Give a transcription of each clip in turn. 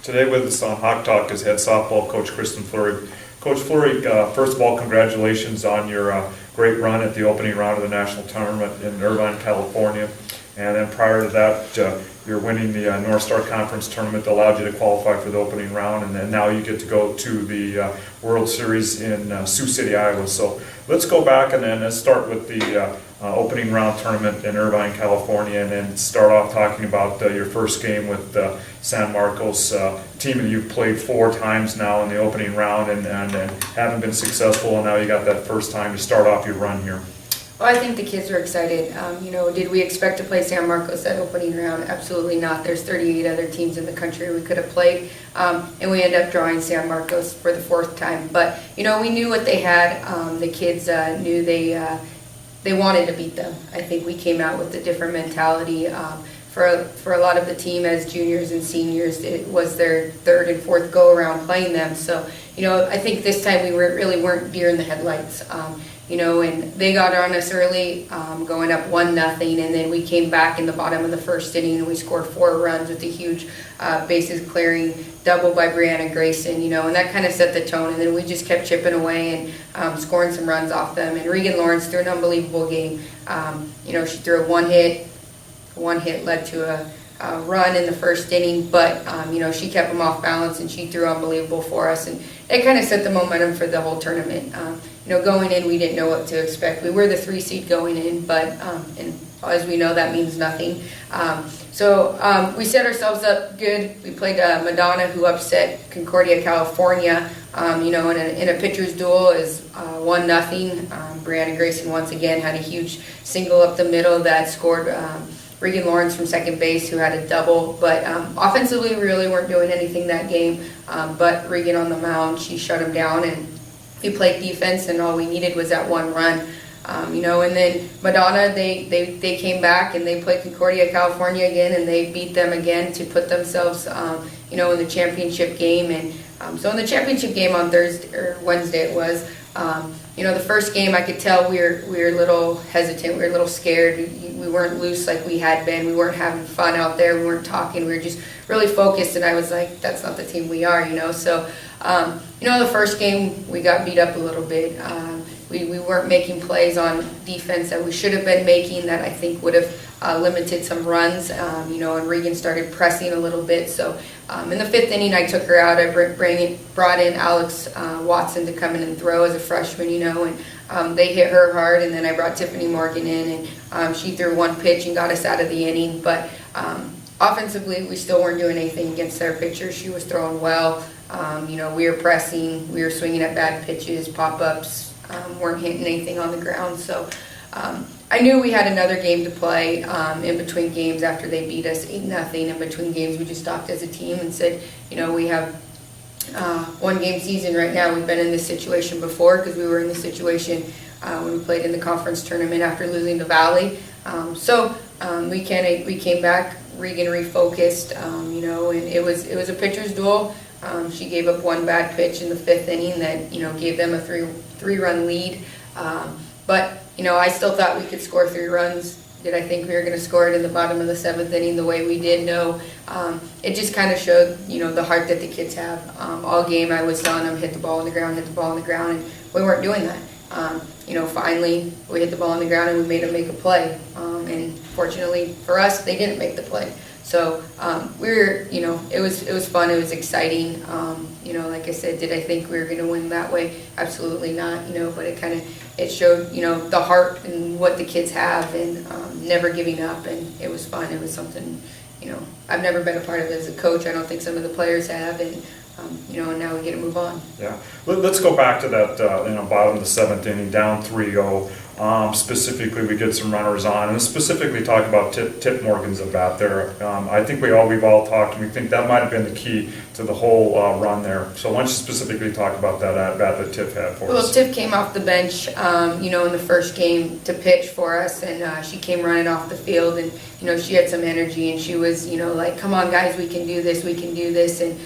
Today with us on Hawk Talk is head softball coach Kristen Fleury. Coach Fleury, first of all, congratulations on your great run at the opening round of the national tournament in Irvine, California. And then prior to that, you're winning the North Star Conference tournament that allowed you to qualify for the opening round, and then now you get to go to the World Series in Sioux City, Iowa. So let's go back and then let's start with the opening round tournament in Irvine, California, and then start off talking about your first game with San Marcos, team that you've played 4 times now in the opening round and haven't been successful, and now you got that first time to start off your run here. Well, I think the kids are excited. Did we expect to play San Marcos that opening round? Absolutely not. There's 38 other teams in the country we could have played, and we ended up drawing San Marcos for the 4th time. But, we knew what they had. The kids knew they wanted to beat them. I think we came out with a different mentality. For a lot of the team as juniors and seniors, it was their 3rd and 4th go-around playing them. So, I think this time we really weren't deer in the headlights. And they got on us early, going up 1-0, and then we came back in the bottom of the 1st inning and we scored 4 runs with a huge bases clearing double by Brianna Grayson, and that kind of set the tone, and then we just kept chipping away and scoring some runs off them. And Regan Lawrence threw an unbelievable game. She threw a one hit led to a run in the 1st inning, but she kept them off balance and she threw unbelievable for us, and it kind of set the momentum for the whole tournament. Going in, we didn't know what to expect. We were the 3 seed going in, but and as we know, that means nothing. So we set ourselves up good. We played Madonna, who upset Concordia, California. In a pitcher's duel is 1-0. Brianna Grayson once again had a huge single up the middle that scored Regan Lawrence from second base, who had a double. But offensively, we really weren't doing anything that game. But Regan on the mound, she shut him down, and we played defense, and all we needed was that 1 run. And then Madonna, they came back and they played Concordia, California again, and they beat them again to put themselves, in the championship game. And so in the championship game on Wednesday it was, the first game I could tell we were a little hesitant, we were a little scared. We weren't loose like we had been. We weren't having fun out there. We weren't talking. We were just really focused, and I was like, that's not the team we are, So, the first game we got beat up a little bit. We weren't making plays on defense that we should have been making that I think would have limited some runs, and Regan started pressing a little bit. So in the 5th inning, I took her out. I brought in Alex Watson to come in and throw as a freshman, and they hit her hard, and then I brought Tiffany Morgan in, and she threw 1 pitch and got us out of the inning. But offensively, we still weren't doing anything against their pitcher. She was throwing well. We were pressing, we were swinging at bad pitches, pop-ups, weren't hitting anything on the ground. So I knew we had another game to play in between games after they beat us 8-0. In between games, we just talked as a team and said, we have 1 game season right now. We've been in this situation before because we were in this situation when we played in the conference tournament after losing to Valley. We came back, Regan refocused, and it was a pitcher's duel. She gave up 1 bad pitch in the 5th inning that, gave them a 3-run lead. But I still thought we could score 3 runs. Did I think we were going to score it in the bottom of the 7th inning the way we did? No. It just kind of showed, the heart that the kids have. All game I was telling them, hit the ball on the ground, and we weren't doing that. Finally, we hit the ball on the ground and we made them make a play. And fortunately for us, they didn't make the play. So it was fun. It was exciting. Like I said, did I think we were going to win that way? Absolutely not. But it showed the heart and what the kids have, and never giving up. And it was fun. It was something I've never been a part of as a coach. I don't think some of the players have, and now we get to move on. Yeah, let's go back to that bottom of the 7th inning, down 3-0. Specifically, we get some runners on, and specifically talk about Tip Morgan's at bat there. I think we've all talked, and we think that might have been the key to the whole run there. So why don't you specifically talk about that at bat that Tip had for us? Well, Tip came off the bench, in the first game to pitch for us, and she came running off the field, and she had some energy, and she was like, come on guys, we can do this, and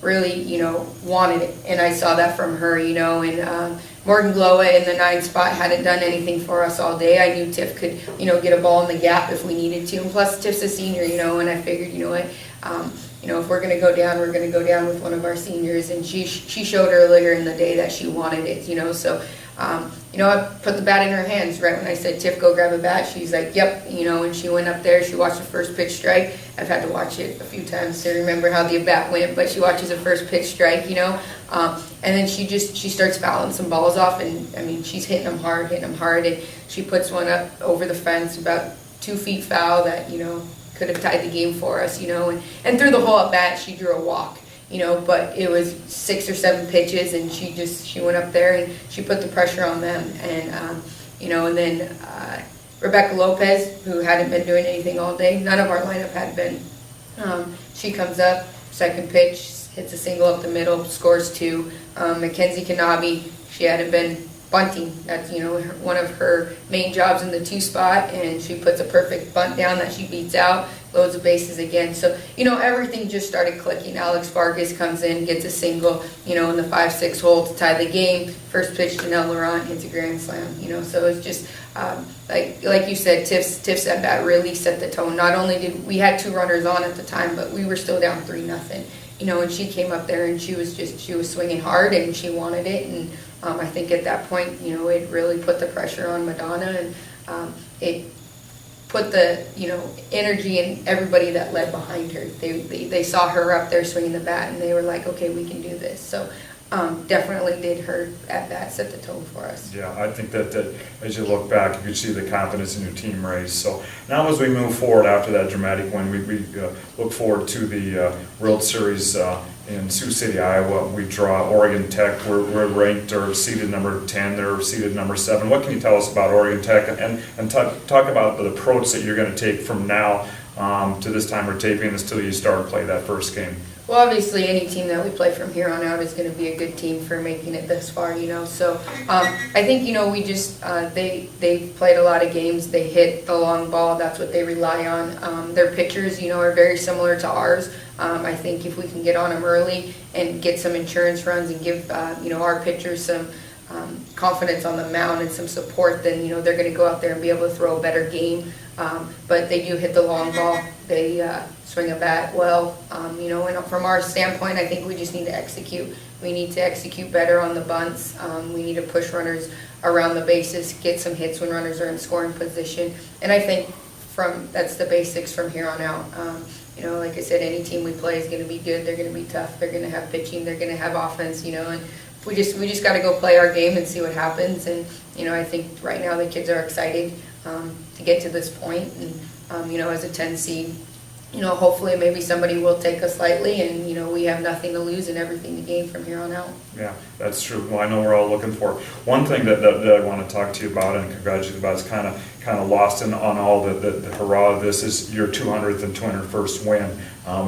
really wanted it, and I saw that from her, and Morgan Gloa in the 9 spot hadn't done anything for us all day. I knew Tiff could, get a ball in the gap if we needed to. And plus, Tiff's a senior, and I figured, what, if we're going to go down, we're going to go down with one of our seniors. And she showed earlier in the day that she wanted it, so. I put the bat in her hands right when I said, Tiff, go grab a bat. She's like, yep, and she went up there. She watched the first pitch strike. I've had to watch it a few times to remember how the bat went, but she watches the first pitch strike, and then she starts fouling some balls off, and I mean, she's hitting them hard, and she puts one up over the fence about 2 feet foul that, could have tied the game for us, and through the whole at bat, she drew a walk. But it was 6 or 7 pitches, and she went up there and she put the pressure on them, and and then Rebecca Lopez, who hadn't been doing anything all day, none of our lineup had been. She comes up, second pitch, hits a single up the middle, scores 2. Mackenzie Kanabi, she hadn't been bunting. That's one of her main jobs in the 2 spot, and she puts a perfect bunt down that she beats out. Loads of bases again. So, everything just started clicking. Alex Vargas comes in, gets a single, in the 5-6 hole to tie the game. First pitch to Nell Laurent hits a grand slam, So it's just, like you said, Tiff's at bat really set the tone. Not only did we had 2 runners on at the time, but we were still down 3-0. And she came up there and she was swinging hard and she wanted it. And I think at that point, it really put the pressure on Madonna, and it put the energy in everybody that led behind her. They saw her up there swinging the bat, and they were like, okay, we can do this. So definitely did her at bat set the tone for us. Yeah, I think that as you look back, you can see the confidence in your team raise. So now as we move forward after that dramatic win, we look forward to the World Series in Sioux City, Iowa. We draw Oregon Tech. We're ranked or seeded number 10. They're seeded number 7. What can you tell us about Oregon Tech, and talk about the approach that you're going to take from now to this time we're taping this till you start play that first game? Well, obviously, any team that we play from here on out is going to be a good team for making it this far, So I think, we just, they played a lot of games. They hit the long ball. That's what they rely on. Their pitchers, are very similar to ours. I think if we can get on them early and get some insurance runs and give, our pitchers some confidence on the mound and some support, then, they're going to go out there and be able to throw a better game. But they do hit the long ball. They swing a bat well. And from our standpoint, I think we just need to execute. We need to execute better on the bunts. We need to push runners around the bases, get some hits when runners are in scoring position. And I think that's the basics from here on out. Like I said, any team we play is going to be good. They're going to be tough. They're going to have pitching. They're going to have offense. And we just got to go play our game and see what happens. And I think right now the kids are excited to get to this point. And as a 10 seed, hopefully maybe somebody will take us lightly, and we have nothing to lose and everything to gain from here on out. Yeah, that's true. Well, I know we're all looking for it. One thing that I want to talk to you about and congratulate you about is kind of lost on all the hurrah of this is your 200th and 201st win.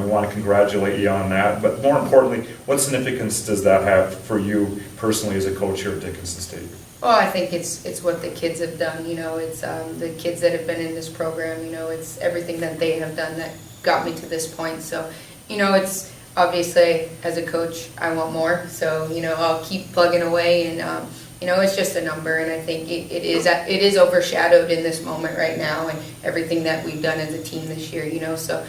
We want to congratulate you on that. But more importantly, what significance does that have for you personally as a coach here at Dickinson State? Well, I think it's what the kids have done. It's the kids that have been in this program. It's everything that they have done that got me to this point. So, it's obviously, as a coach, I want more. So, I'll keep plugging away, and it's just a number. And I think it is overshadowed in this moment right now, and everything that we've done as a team this year. So,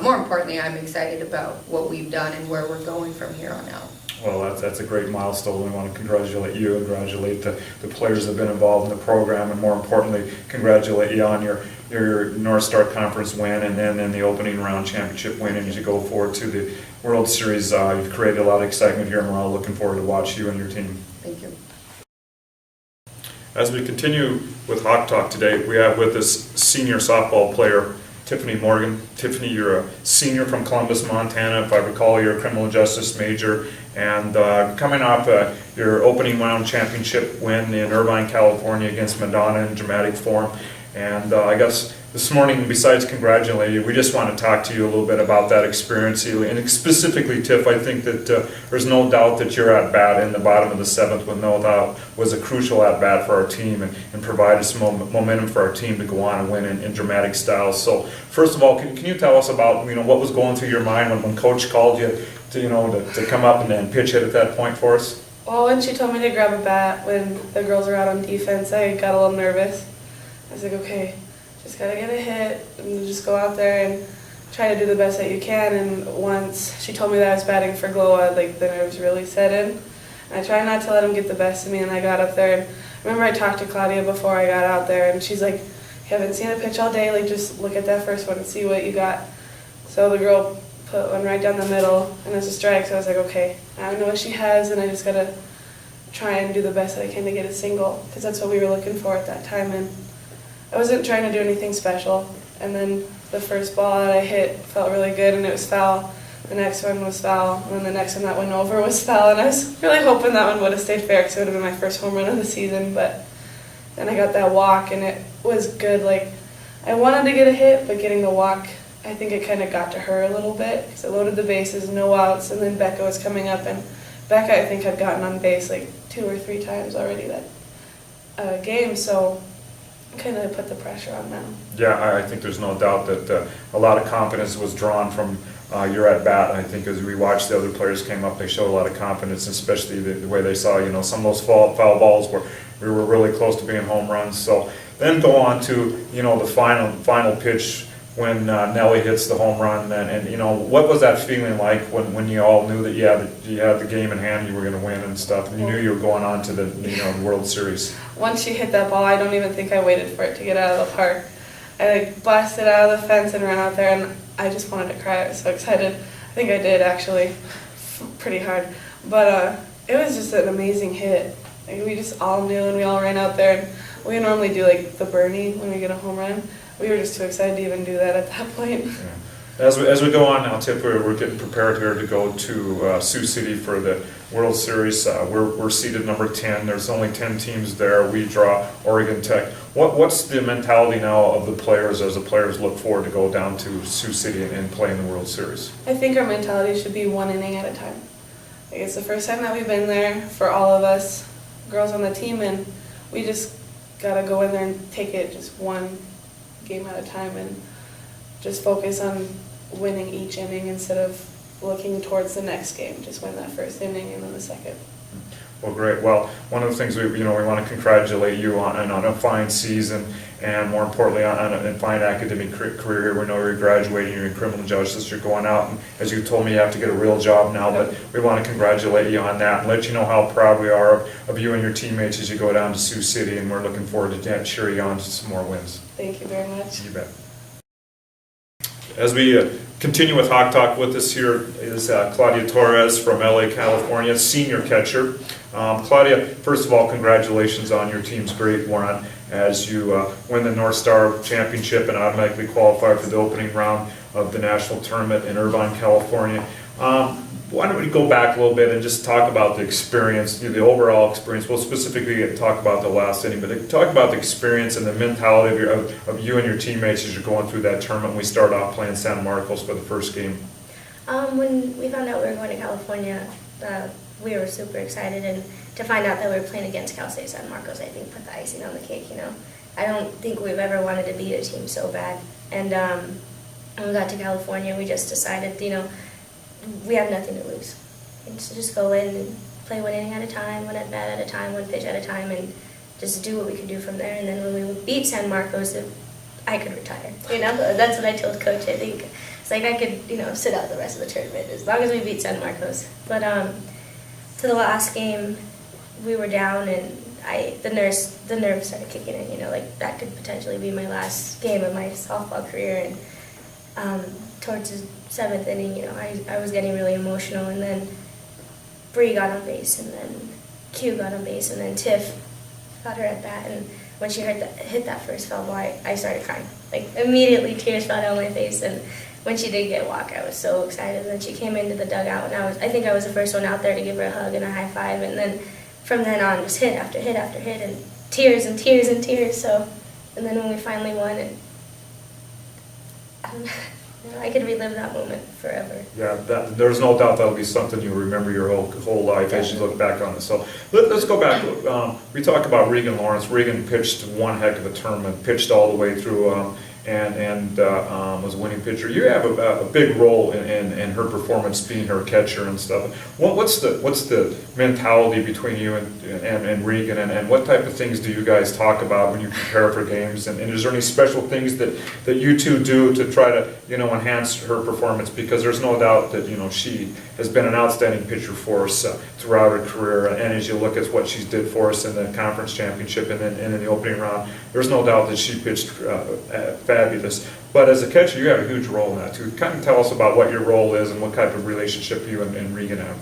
more importantly, I'm excited about what we've done and where we're going from here on out. Well, that's a great milestone. We want to congratulate you, congratulate the players that have been involved in the program, and more importantly, congratulate you on your North Star Conference win, and then in the opening round championship win. And as you go forward to the World Series, you've created a lot of excitement here, and we're all looking forward to watch you and your team. Thank you. As we continue with Hawk Talk today, we have with us senior softball player Tiffany Morgan. Tiffany, you're a senior from Columbus, Montana. If I recall, you're a criminal justice major, and coming off your opening round championship win in Irvine, California against Madonna in dramatic form. And I guess this morning, besides congratulating you, we just want to talk to you a little bit about that experience. And specifically, Tiff, I think that there's no doubt that your at-bat in the bottom of the 7th with no doubt was a crucial at-bat for our team and provided some momentum for our team to go on and win in dramatic style. So first of all, can you tell us about what was going through your mind when Coach called you to come up and pitch hit at that point for us? Well, when she told me to grab a bat when the girls were out on defense, I got a little nervous. I was like, okay, just gotta get a hit and just go out there and try to do the best that you can. And once she told me that I was batting for Glowa, like the nerves really set in. And I tried not to let them get the best of me, and I got up there. And I remember I talked to Claudia before I got out there, and she's like, "You haven't seen a pitch all day. Like, just look at that first one and see what you got." So the girl put one right down the middle, and it was a strike. So I was like, okay, I know what she has, and I just gotta try and do the best that I can to get a single, because that's what we were looking for at that time. And I wasn't trying to do anything special. And then the first ball that I hit felt really good, and it was foul. The next one was foul, and then the next one that went over was foul. And I was really hoping that one would have stayed fair, because it would have been my first home run of the season. But then I got that walk, and it was good. Like, I wanted to get a hit, but getting the walk, I think it kind of got to her a little bit, because it loaded the bases, no outs, and then Becca was coming up, and Becca, I think, had gotten on base like 2 or 3 times already that game, so kind of put the pressure on them. Yeah, I think there's no doubt that a lot of confidence was drawn from your at bat. I think as we watched the other players came up, they showed a lot of confidence, especially the way they saw, some of those foul balls where we were really close to being home runs. So then go on to, the final pitch when Nellie hits the home run, and what was that feeling like when you all knew that you had the game in hand, you were going to win and stuff, and you knew you were going on to the the World Series? Once she hit that ball, I don't even think I waited for it to get out of the park. I blasted out of the fence and ran out there, and I just wanted to cry. I was so excited. I think I did actually, pretty hard. But it was just an amazing hit. Like, we just all knew, and we all ran out there. And we normally do like the Bernie when we get a home run. We were just too excited to even do that at that point. Yeah. As we go on now, Tip, we're getting prepared here to go to Sioux City for the World Series. We're seeded number 10. There's only 10 teams there. We draw Oregon Tech. What's the mentality now of the players as the players look forward to go down to Sioux City and play in the World Series? I think our mentality should be 1 inning at a time. Like, it's the first time that we've been there for all of us girls on the team, and we just gotta go in there and take it just 1 game at a time and just focus on winning each inning instead of looking towards the next game. Just win that first inning and then the second. Well, great. Well, one of the things we want to congratulate you on a fine season, and more importantly on a fine academic career here. We know you're graduating, you're in criminal justice, you're going out, and as you told me, you have to get a real job now. But we want to congratulate you on that and let you know how proud we are of you and your teammates as you go down to Sioux City, and we're looking forward to cheer you on to some more wins. Thank you very much. You bet. As we continue with Hawk Talk, with us here is Claudia Torres from LA, California, senior catcher. Claudia, first of all, congratulations on your team's great run as you win the North Star Championship and automatically qualify for the opening round of the national tournament in Irvine, California. Why don't we go back a little bit and just talk about the experience, the overall experience. We'll specifically talk about the last inning, but talk about the experience and the mentality of you and your teammates as you're going through that tournament. We start off playing San Marcos for the first game. When we found out we were going to California, we were super excited, and to find out that we were playing against Cal State San Marcos, I think put the icing on the cake. I don't think we've ever wanted to beat a team so bad, and when we got to California, we just decided, we have nothing to lose. And so just go in and play 1 inning at a time, 1 at bat at a time, 1 pitch at a time, and just do what we could do from there. And then when we beat San Marcos, I could retire. That's what I told Coach. I think it's like I could, sit out the rest of the tournament as long as we beat San Marcos. But to the last game, we were down, and the nerves started kicking in. Like that could potentially be my last game of my softball career. And towards the 7th inning, I was getting really emotional, and then Bree got on base, and then Q got on base, and then Tiff got her at bat, and when she hit that first foul ball, I started crying. Like immediately, tears fell down my face, and when she did get a walk, I was so excited. And then she came into the dugout, and I think I was the first one out there to give her a hug and a high five, and then from then on, just hit after hit after hit, and tears and tears and tears. So, and then when we finally won, I could relive that moment forever. Yeah, there's no doubt that'll be something you'll remember your whole life as you look back on it. So let's go back. We talk about Regan Lawrence. Regan pitched one heck of a tournament, pitched all the way through, and was a winning pitcher. You have a big role in her performance, being her catcher and stuff. What's the mentality between you and Regan, and what type of things do you guys talk about when you prepare for games? And is there any special things that you two do to try to enhance her performance? Because there's no doubt that she has been an outstanding pitcher for us throughout her career. And as you look at what she did for us in the conference championship and then in the opening round, there's no doubt that she pitched fabulous. But as a catcher, you have a huge role in that too. Kind of tell us about what your role is and what type of relationship you and Regan have.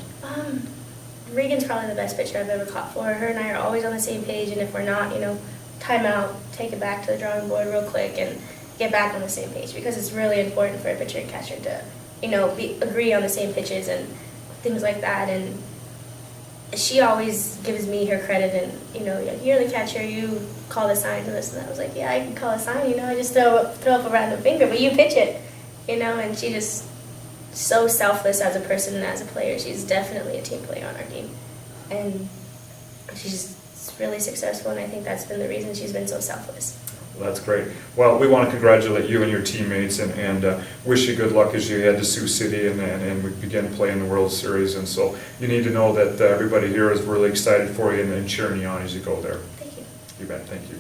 Regan's probably the best pitcher I've ever caught for. Her and I are always on the same page, and if we're not, time out, take it back to the drawing board real quick and get back on the same page, because it's really important for a pitcher and catcher to, agree on the same pitches and things like that. And she always gives me her credit, and you're the catcher, you call the sign to this and that. I was like, yeah, I can call a sign, I just throw up a random finger, but you pitch it, and she just so selfless as a person and as a player. She's definitely a team player on our team, and she's really successful, and I think that's been the reason she's been so selfless. Well, that's great. Well, we want to congratulate you and your teammates, and wish you good luck as you head to Sioux City and we begin playing the World Series. And so you need to know that everybody here is really excited for you and cheering you on as you go there. Thank you. You bet. Thank you.